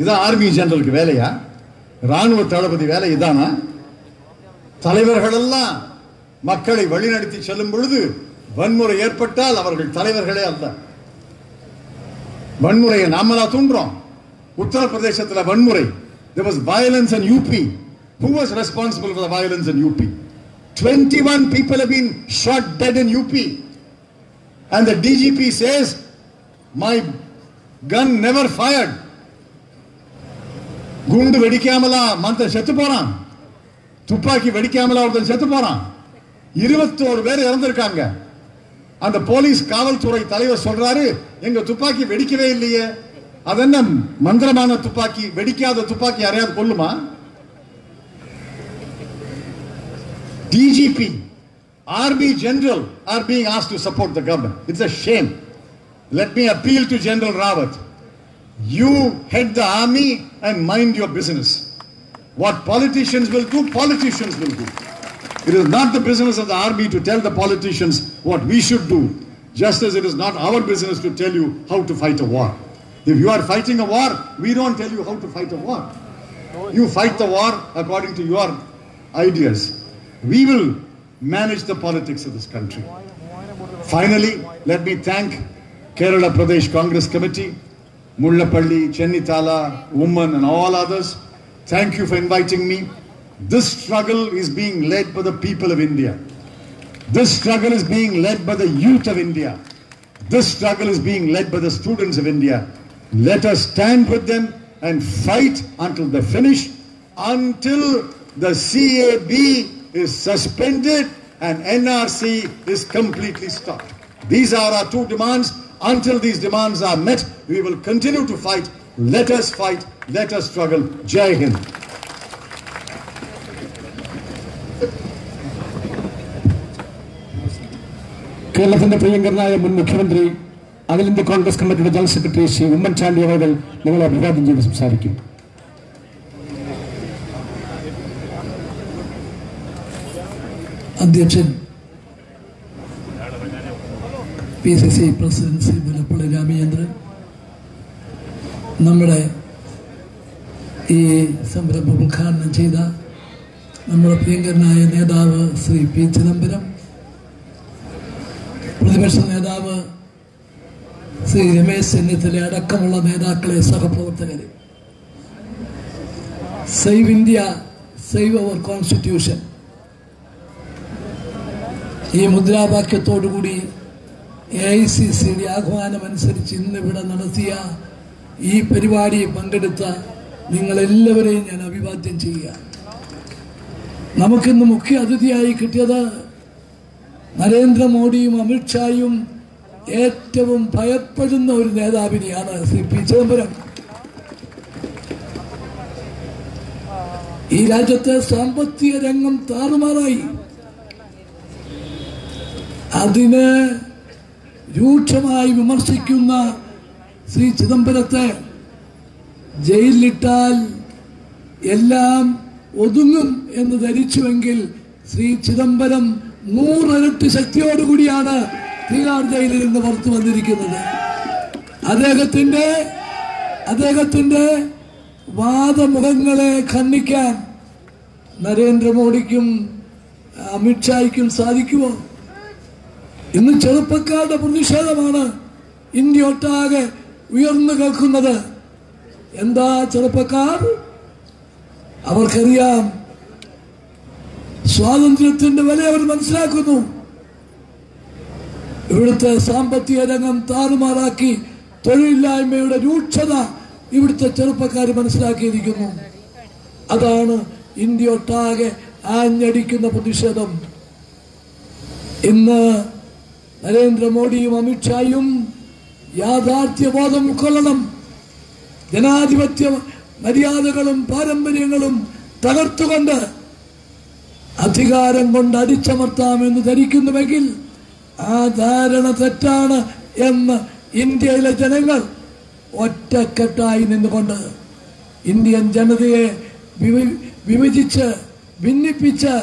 இதான் ஆர்மி ஜெனரலுக்கு வேலையா? ராணுவ தளபதி வேலை இதானா? தலைவர்கள் எல்லாம் மக்களை வழிநடத்தி செல்லும் பொழுது வன்முறை ஏற்பட்டால் அவர்கள் தலைவர்களே அல்ல. வன்முறையை நாம தூண்டுறோம். உத்தரப்பிரதேசத்தில் வன்முறை. There was violence in UP. Who was responsible for the violence in UP? 21 people have been shot dead in UP. And the DGP says, my gun never fired. குண்டு வெடிக்காமலா மந்தன் செத்து போறான். துப்பாக்கி வெடிக்காமலா ஒருத்தன் செத்து போறான். 21 பேர் இறந்திருக்காங்க. அந்த போலீஸ் காவல்துறை தலைவர் சொல்றாரு, எங்க துப்பாக்கி வெடிக்கவே இல்லையே. அதென்ன மந்திரமான துப்பாக்கி? வெடிக்காத துப்பாக்கி யாரையாவது கொல்லுமா? DGP, RB General are being asked to support the government. It's a shame. Let me appeal to General Rawat. You head the army and mind your business. What politicians will do, politicians will do. It is not the business of the army to tell the politicians what we should do, just as it is not our business to tell you how to fight a war. If you are fighting a war, we don't tell you how to fight a war. You fight the war according to your ideas. We will manage the politics of this country. Finally, let me thank Kerala Pradesh Congress Committee, Mullapalli, Chennithala, Woman and all others. Thank you for inviting me. This struggle is being led by the people of India. This struggle is being led by the youth of India. This struggle is being led by the students of India. Let us stand with them and fight until they finish, until the CAB is suspended and NRC is completely stopped. These are our two demands. Until these demands are met, we will continue to fight. Let us fight. Let us struggle. Jai Hind. കേരളത്തിന്റെ പ്രിയങ്കരനായ മുൻ മുഖ്യമന്ത്രി അഖിലേന്ത്യാ കോൺഗ്രസ് കമ്മിറ്റിയുടെ general secretary Shri Oommen Chandy അവർ നിങ്ങളെ അഭിവാദ്യം ചെയ്ത് സംസാരിക്കും. അധ്യക്ഷൻ PCC പ്രസിഡന്റ് ശ്രീ മുല്ലപ്പള്ളി രാമചന്ദ്രൻ, നമ്മുടെ ഈ സംരംഭം ഉദ്ഘാടനം ചെയ്ത നമ്മുടെ പ്രിയങ്കരനായ നേതാവ് ശ്രീ പി ചിദംബരം, പ്രതിപക്ഷ നേതാവ് ശ്രീ രമേശ് ചെന്നിത്തല അടക്കമുള്ള നേതാക്കളെ, സഹപ്രവർത്തകരെ, save India, save our constitution ഈ മുദ്രാവാക്യത്തോടുകൂടി AICCയുടെ ആഹ്വാനമനുസരിച്ച് ഇന്നിവിടെ നടത്തിയ ഈ പരിപാടിയിൽ പങ്കെടുത്ത നിങ്ങളെല്ലാവരെയും ഞാൻ അഭിവാദ്യം ചെയ്യുക. നമുക്കിന്ന് മുഖ്യ അതിഥിയായി കിട്ടിയത് നരേന്ദ്രമോദിയും അമിത്ഷായും ഏറ്റവും ഭയപ്പെടുന്ന ഒരു നേതാവിനെയാണ്, ശ്രീ പി ചിദംബരം. ഈ രാജ്യത്തെ സാമ്പത്തിക രംഗം താറുമാറായി. അതിനെ രൂക്ഷമായി വിമർശിക്കുന്ന ശ്രീ ചിദംബരത്തെ ജയിലിലിട്ടാൽ എല്ലാം ഒതുങ്ങും എന്ന് ധരിച്ചുവെങ്കിൽ ശ്രീ ചിദംബരം 100 ഇരട്ടി ശക്തിയോടുകൂടിയാണ് തിഹാർ ജയിലിൽ നിന്ന് പുറത്തു വന്നിരിക്കുന്നത്. അദ്ദേഹത്തിന്റെ വാദമുഖങ്ങളെ ഖണ്ഡിക്കാൻ നരേന്ദ്രമോദിക്കും അമിത്ഷായ്ക്കും സാധിക്കുമോ? ഇന്ന് ചെറുപ്പക്കാരുടെ പ്രതിഷേധമാണ് ഇന്ത്യ ഒട്ടാകെ ഉയർന്നു കേൾക്കുന്നത്. എന്താ ചെറുപ്പക്കാർ? അവർക്കറിയാം സ്വാതന്ത്ര്യത്തിന്റെ വില അവർ മനസ്സിലാക്കുന്നു. ഇവിടുത്തെ സാമ്പത്തിക രംഗം താറുമാറാക്കി തൊഴിലില്ലായ്മയുടെ രൂക്ഷത ഇവിടുത്തെ ചെറുപ്പക്കാർ മനസ്സിലാക്കിയിരിക്കുന്നു. അതാണ് ഇന്ത്യ ഒട്ടാകെ ആഞ്ഞടിക്കുന്ന പ്രതിഷേധം. ഇന്ന് നരേന്ദ്രമോദിയും അമിത്ഷായും യാഥാർത്ഥ്യബോധം ഉൾക്കൊള്ളണം. ജനാധിപത്യ മര്യാദകളും പാരമ്പര്യങ്ങളും തകർത്തുകൊണ്ട് അധികാരം കൊണ്ട് അടിച്ചമർത്താമെന്ന് ധരിക്കുന്നുവെങ്കിൽ ആ ധാരണ തെറ്റാണ് എന്ന് ഇന്ത്യയിലെ ജനങ്ങൾ ഒറ്റക്കെട്ടായി നിന്നുകൊണ്ട് ഇന്ത്യൻ ജനതയെ വിഭജിച്ച് ഭിന്നിപ്പിച്ച്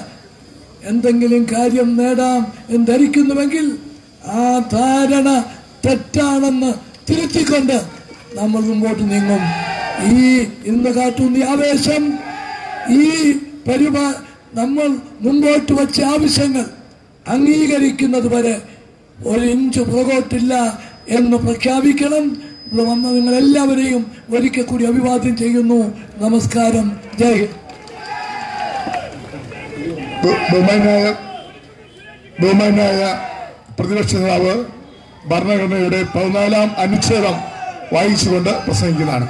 എന്തെങ്കിലും കാര്യം നേടാം എന്ന് ധരിക്കുന്നുവെങ്കിൽ ആ ധാരണ തെറ്റാണെന്ന് തിരുത്തിക്കൊണ്ട് നമ്മൾ മുമ്പോട്ട് നീങ്ങും. ഈ ഇന്ന് കാട്ടുന്ന ആവേശം, ഈ നമ്മൾ മുമ്പോട്ട് വച്ച ആവശ്യങ്ങൾ അംഗീകരിക്കുന്നത് വരെ 1 ഇഞ്ച് പുറകോട്ടില്ല എന്ന് പ്രഖ്യാപിക്കണം. ഇവിടെ വന്ന നിങ്ങൾ എല്ലാവരെയും ഒരിക്കൽ കൂടി അഭിവാദ്യം ചെയ്യുന്നു. നമസ്കാരം. ജയ് ഹിന്ദ്. ബഹുമാനായ പ്രതിപക്ഷ നേതാവ് ഭരണഘടനയുടെ 14-ാം അനുച്ഛേദം വായിച്ചുകൊണ്ട് പ്രസംഗിക്കുന്നതാണ്.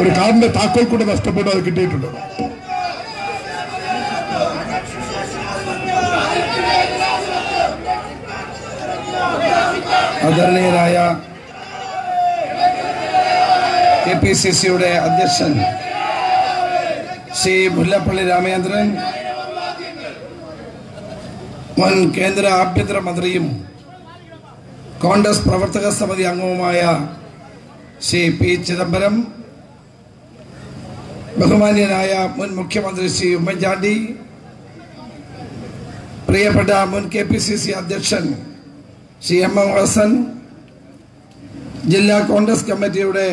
ഒരു കാറിന്റെ താക്കോൽ കൂടെ നഷ്ടപ്പെട്ടു, അത് കിട്ടിയിട്ടുണ്ട്. ആദരണീയരായ KPCCയുടെ അധ്യക്ഷൻ ശ്രീ മുല്ലപ്പള്ളി രാമചന്ദ്രൻ, മുൻ കേന്ദ്ര ആഭ്യന്തര മന്ത്രിയും കോൺഗ്രസ് പ്രവർത്തക സമിതി അംഗവുമായ ശ്രീ പി ചിദംബരം, ബഹുമാന്യനായ മുൻ മുഖ്യമന്ത്രി ശ്രീ ഉമ്മൻചാണ്ടി, പ്രിയപ്പെട്ട മുൻ KPCC അധ്യക്ഷൻ ശ്രീ M. ഹസൻ, ജില്ലാ കോൺഗ്രസ് കമ്മിറ്റിയുടെ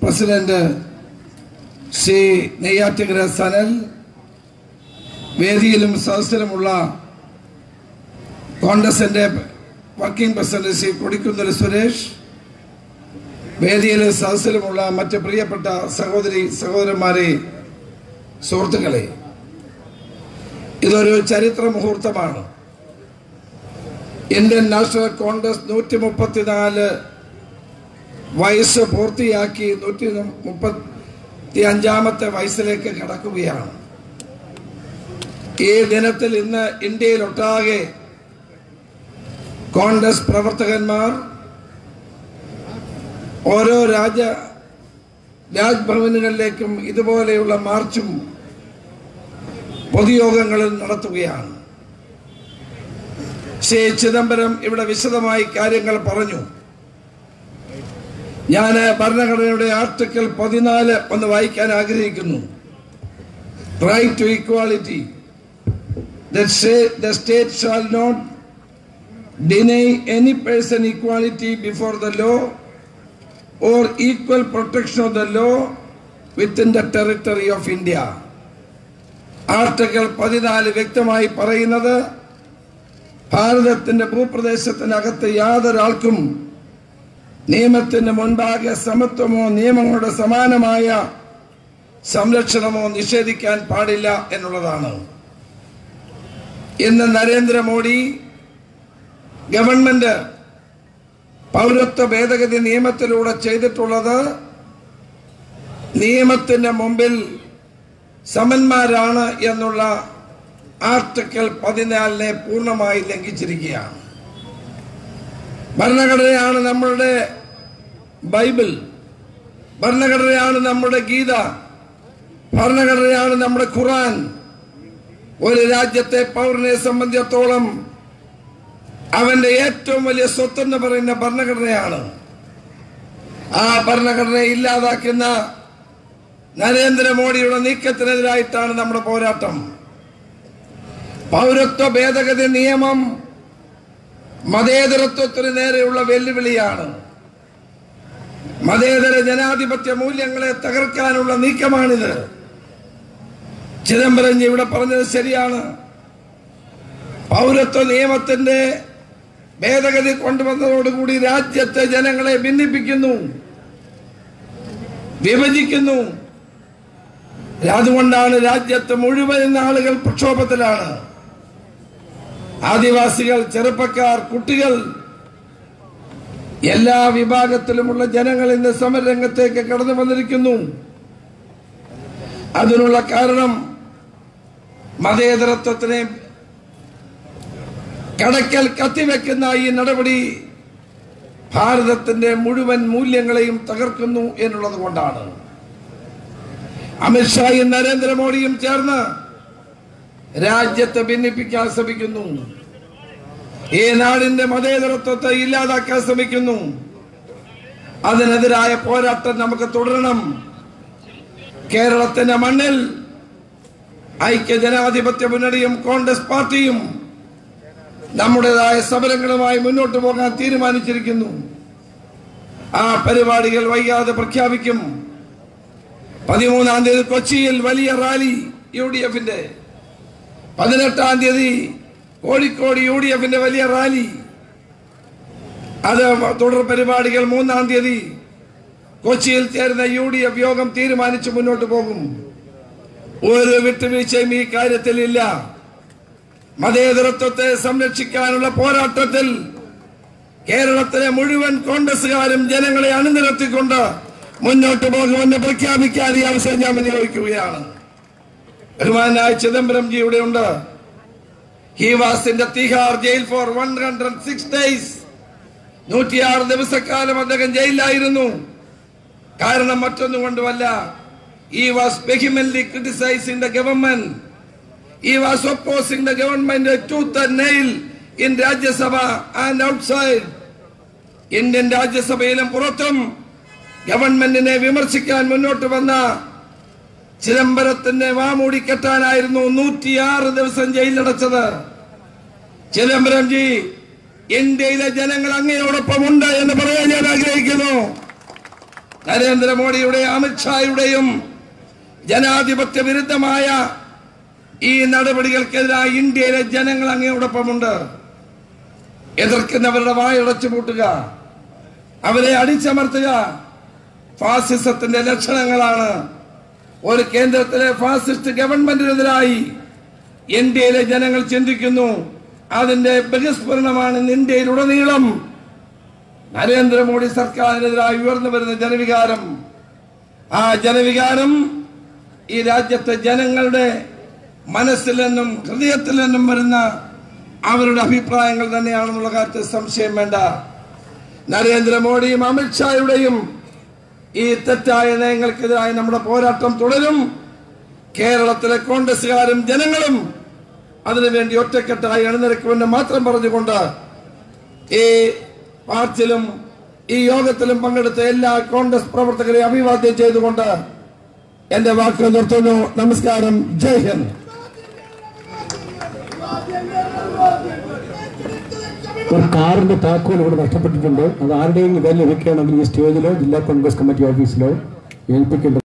പ്രസിഡന്റ് ശ്രീ നെയ്യാറ്റിങ്കര സനൽ, വേദിയിലും സദസ്സിലുമുള്ള കോൺഗ്രസിന്റെ വർക്കിംഗ് പ്രസിഡന്റ് ശ്രീ കൊടിക്കുന്നിൽ സുരേഷ്, വേദിയിലും സദസ്സിലുമുള്ള മറ്റ് പ്രിയപ്പെട്ട സഹോദരി സഹോദരന്മാരെ, സുഹൃത്തുക്കളെ, ഇതൊരു ചരിത്ര മുഹൂർത്തമാണ്. ഇന്ത്യൻ നാഷണൽ കോൺഗ്രസ് 134 വയസ്സ് പൂർത്തിയാക്കി 135ാമത്തെ വയസ്സിലേക്ക് കടക്കുകയാണ്. ഈ ദിനത്തിൽ ഇന്ന് ഇന്ത്യയിലൊട്ടാകെ കോൺഗ്രസ് പ്രവർത്തകന്മാർ ഓരോ രാജ്ഭവനുകളിലേക്കും ഇതുപോലെയുള്ള മാർച്ചും പൊതുയോഗങ്ങളും നടത്തുകയാണ്. ശ്രീ ചിദംബരം ഇവിടെ വിശദമായി കാര്യങ്ങൾ പറഞ്ഞു. ഞാൻ ഭരണഘടനയുടെ ആർട്ടിക്കിൾ 14 ഒന്ന് വായിക്കാൻ ആഗ്രഹിക്കുന്നു. Right to equality. The state shall not deny any person equality before the law or equal protection of the law within the territory of India. Article 14 വ്യക്തമായി പറയുന്നത്, ഭാരതത്തിന്റെ ഭൂപ്രദേശത്തിനകത്ത് യാതൊരാൾക്കും നിയമത്തിന് മുൻപാകെ സമത്വമോ നിയമങ്ങളുടെ സമാനമായ സംരക്ഷണമോ നിഷേധിക്കാൻ പാടില്ല എന്നുള്ളതാണ്. ഇന്ന് നരേന്ദ്രമോദി ഗവൺമെന്റ് പൗരത്വ ഭേദഗതി നിയമത്തിലൂടെ ചെയ്തിട്ടുള്ളത് നിയമത്തിന്റെ മുമ്പിൽ സമന്മാരാണ് എന്നുള്ള ആർട്ടിക്കിൾ 14 പൂർണ്ണമായി ലംഘിച്ചിരിക്കുകയാണ്. ഭരണഘടനയാണ് നമ്മളുടെ ബൈബിൾ, ഭരണഘടനയാണ് നമ്മുടെ ഗീത, ഭരണഘടനയാണ് നമ്മുടെ ഖുർആൻ. ഒരു രാജ്യത്തെ പൗരനെ സംബന്ധിച്ചിടത്തോളം അവന്റെ ഏറ്റവും വലിയ സ്വത്തെന്ന് പറയുന്ന ഭരണഘടനയാണ്. ആ ഭരണഘടനയെ ഇല്ലാതാക്കുന്ന നരേന്ദ്രമോദിയുടെ നീക്കത്തിനെതിരായിട്ടാണ് നമ്മുടെ പോരാട്ടം. പൗരത്വ ഭേദഗതി നിയമം മതേതരത്വത്തിന് നേരെയുള്ള വെല്ലുവിളിയാണ്. മതേതര ജനാധിപത്യ മൂല്യങ്ങളെ തകർക്കാനുള്ള നീക്കമാണിത്. ചിദംബരം ഇവിടെ പറഞ്ഞത് ശരിയാണ്. പൗരത്വ നിയമത്തിന്റെ ഭേദഗതി കൊണ്ടുവന്നതോടുകൂടി രാജ്യത്തെ ജനങ്ങളെ ഭിന്നിപ്പിക്കുന്നു, വിഭജിക്കുന്നു. അതുകൊണ്ടാണ് രാജ്യത്ത് മുഴുവൻ ആളുകൾ പ്രക്ഷോഭത്തിലാണ്. ആദിവാസികൾ, ചെറുപ്പക്കാർ, കുട്ടികൾ, എല്ലാ വിഭാഗത്തിലുമുള്ള ജനങ്ങൾ ഇന്ന് സമരരംഗത്തേക്ക് കടന്നു വന്നിരിക്കുന്നു. അതിനുള്ള കാരണം മതേതരത്വത്തിനെ കടക്കൽ കത്തിവെക്കുന്ന ഈ നടപടി ഭാരതത്തിന്റെ മുഴുവൻ മൂല്യങ്ങളെയും തകർക്കുന്നു എന്നുള്ളത് കൊണ്ടാണ്. അമിത്ഷായും നരേന്ദ്രമോദിയും ചേർന്ന് രാജ്യത്തെ ഭിന്നിപ്പിക്കാൻ ശ്രമിക്കുന്നു. ഈ നാടിന്റെ മതേതരത്വത്തെ ഇല്ലാതാക്കാൻ ശ്രമിക്കുന്നു. അതിനെതിരായ പോരാട്ടം നമുക്ക് തുടരണം. കേരളത്തിന്റെ മണ്ണിൽ ഐക്യ ജനാധിപത്യ മുന്നണിയും കോൺഗ്രസ് പാർട്ടിയും നമ്മുടേതായ സമരങ്ങളുമായി മുന്നോട്ട് പോകാൻ തീരുമാനിച്ചിരിക്കുന്നു. ആ പരിപാടികൾ വൈകാതെ പ്രഖ്യാപിക്കും. 13-ാം തീയതി കൊച്ചിയിൽ വലിയ റാലി UDF-ന്റെ, 18-ാം തീയതി കോഴിക്കോട് UDF-ന്റെ വലിയ റാലി, അത് തുടർ പരിപാടികൾ 3-ാം തീയതി കൊച്ചിയിൽ ചേർന്ന UDF യോഗം തീരുമാനിച്ച് മുന്നോട്ട് പോകും. ഒരു വിട്ടുവീഴ്ചയും ഈ കാര്യത്തിൽ ഇല്ല. മതേതരത്വത്തെ സംരക്ഷിക്കാനുള്ള പോരാട്ടത്തിൽ കേരളത്തിലെ മുഴുവൻ കോൺഗ്രസുകാരും ജനങ്ങളെ അണിനിരത്തിക്കൊണ്ട് മുന്നോട്ട് പോകുമെന്ന് പ്രഖ്യാപിക്കാൻ ഈ അവസരം ഞാൻ വിനിയോഗിക്കുകയാണ്. ബഹുമാനായ ചിദംബരംജി ഇവിടെ ഉണ്ട്. He was in the Tihar jail for 106 days. 106 ദിവസക്കാലം അദ്ദേഹം ജയിലിലായിരുന്നു. കാരണം മറ്റൊന്നും കൊണ്ടുമല്ല. He was vehemently criticizing the government. He was opposing the government tooth and nail in Rajya Sabha and outside. Indian രാജ്യസഭയിലും പുറത്തും ഗവൺമെന്റിനെ വിമർശിക്കാൻ മുന്നോട്ട് വന്ന ചിദംബരത്തിന്റെ വാമൂടി കെട്ടാനായിരുന്നു 106 ദിവസം ജയിലിലടച്ചത്. ചിദംബരംജി, ഇന്ത്യയിലെ ജനങ്ങൾ അങ്ങയോടൊപ്പം ഉണ്ട് എന്ന് പറയാൻ ഞാൻ ആഗ്രഹിക്കുന്നു. നരേന്ദ്രമോദിയുടെ അമിത്ഷായുടെയും ജനാധിപത്യ വിരുദ്ധമായ ഈ നടപടികൾക്കെതിരായി ഇന്ത്യയിലെ ജനങ്ങൾ അങ്ങയോടൊപ്പമുണ്ട്. എതിർക്കുന്നവരുടെ വായടച്ചു പൂട്ടുക, അവരെ അടിച്ചമർത്തുക ഫാസിസത്തിന്റെ ലക്ഷണങ്ങളാണ്. ഒരു കേന്ദ്രത്തിലെ ഫാസിസ്റ്റ് ഗവൺമെന്റിനെതിരായി ഇന്ത്യയിലെ ജനങ്ങൾ ചിന്തിക്കുന്നു. അതിന്റെ ബഹിസ്ഫുരണമാണ് ഇന്ത്യയിലുടനീളം നരേന്ദ്രമോദി സർക്കാരിനെതിരായി ഉയർന്നു വരുന്ന ജനവികാരം. ആ ജനവികാരം ഈ രാജ്യത്തെ ജനങ്ങളുടെ മനസ്സിൽ നിന്നും ഹൃദയത്തിൽ നിന്നും വരുന്ന അവരുടെ അഭിപ്രായങ്ങൾ തന്നെയാണെന്നുള്ള കാര്യത്തിൽ സംശയം വേണ്ട. നരേന്ദ്രമോദിയും അമിത്ഷായുടെയും ഈ തെറ്റായ നയങ്ങൾക്കെതിരായി നമ്മുടെ പോരാട്ടം തുടരും. കേരളത്തിലെ കോൺഗ്രസുകാരും ജനങ്ങളും അതിനുവേണ്ടി ഒറ്റക്കെട്ടായി അണിനിരക്കുമെന്ന് മാത്രം പറഞ്ഞുകൊണ്ട് ഈ മാർച്ചിലും ഈ യോഗത്തിലും പങ്കെടുത്ത എല്ലാ കോൺഗ്രസ് പ്രവർത്തകരെ അഭിവാദ്യം ചെയ്തുകൊണ്ട് എന്റെ വാക്കുകൾ നിർത്തുന്നു. നമസ്കാരം. ജയ് ഹിന്ദ്. ഒരു കാറിന്റെ താക്കോൽ ഇവിടെ നഷ്ടപ്പെട്ടിട്ടുണ്ട്. അത് ആരുടെയും വില ലഭിക്കുകയാണെങ്കിൽ ഈ സ്റ്റേജിലോ ജില്ലാ കോൺഗ്രസ് കമ്മിറ്റി ഓഫീസിലോ ഏൽപ്പിക്കേണ്ടത്.